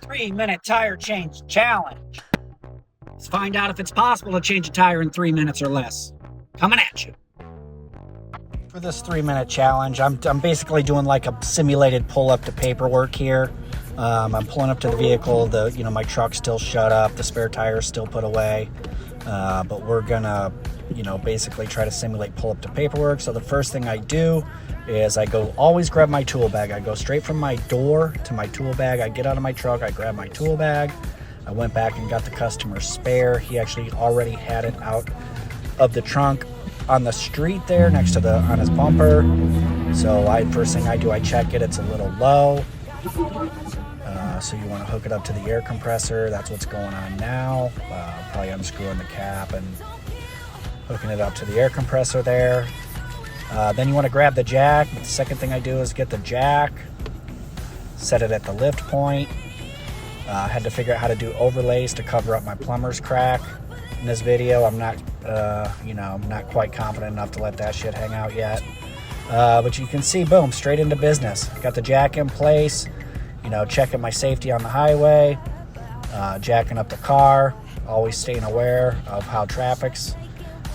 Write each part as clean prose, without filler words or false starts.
3-minute tire change challenge. Let's find out if it's possible to change a tire in 3 minutes or less. Coming at you. For this 3-minute challenge, I'm basically doing like a simulated pull-up to paperwork here. I'm pulling up to the vehicle. My truck's still shut up. The spare tire's still put away. But we're gonna, basically try to simulate pull up to paperwork. So the first thing I do is I always grab my tool bag. I go straight from my door to my tool bag. I get out of my truck, I grab my tool bag. I went back and got the customer's spare. He actually already had it out of the trunk on the street there next to on his bumper. So first thing I do, I check it. It's a little low. So you want to hook it up to the air compressor. That's what's going on now. Probably unscrewing the cap and hooking it up to the air compressor there. Then you want to grab the jack. The second thing I do is get the jack, set it at the lift point. I had to figure out how to do overlays to cover up my plumber's crack. In this video, I'm not quite confident enough to let that shit hang out yet. But you can see, boom, straight into business. Got the jack in place. Checking my safety on the highway, jacking up the car, always staying aware of how traffic's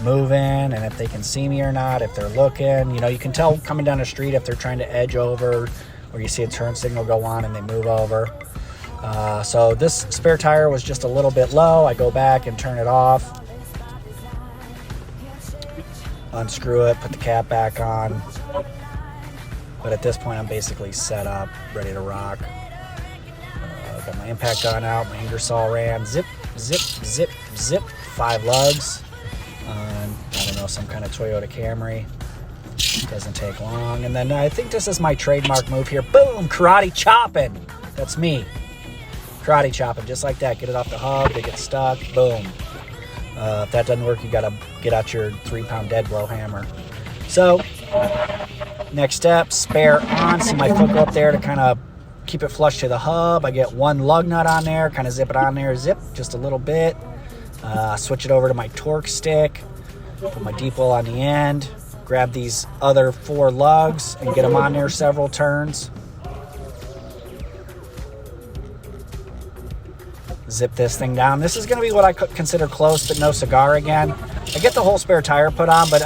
moving and if they can see me or not, if they're looking. You can tell coming down the street if they're trying to edge over or you see a turn signal go on and they move over. So this spare tire was just a little bit low. I go back and turn it off, unscrew it, put the cap back on. But at this point, I'm basically set up, ready to rock. Got my impact gun out, my Ingersoll ran, zip, zip, zip, zip, 5 lugs. I don't know, some kind of Toyota Camry. Doesn't take long. And then I think this is my trademark move here. Boom, karate chopping. That's me. Karate chopping, just like that. Get it off the hub, they get stuck, boom. If that doesn't work, you gotta get out your 3-pound dead blow hammer. So, next step, spare on. See my foot go up there to kind of keep it flush to the hub. I get 1 lug nut on there, kind of zip it on there, zip, just a little bit. Switch it over to my torque stick, put my depot on the end, grab these other 4 lugs and get them on there several turns. Zip this thing down. This is going to be what I consider close but no cigar again. I get the whole spare tire put on, but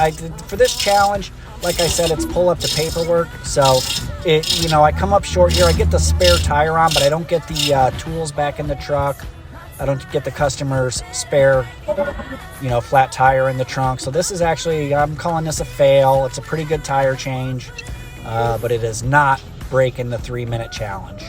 for this challenge, like I said, it's pull up to paperwork. So, I come up short here. I get the spare tire on, but I don't get the tools back in the truck. I don't get the customer's spare, flat tire in the trunk. So this is actually, I'm calling this a fail. It's a pretty good tire change, but it is not breaking the 3-minute challenge.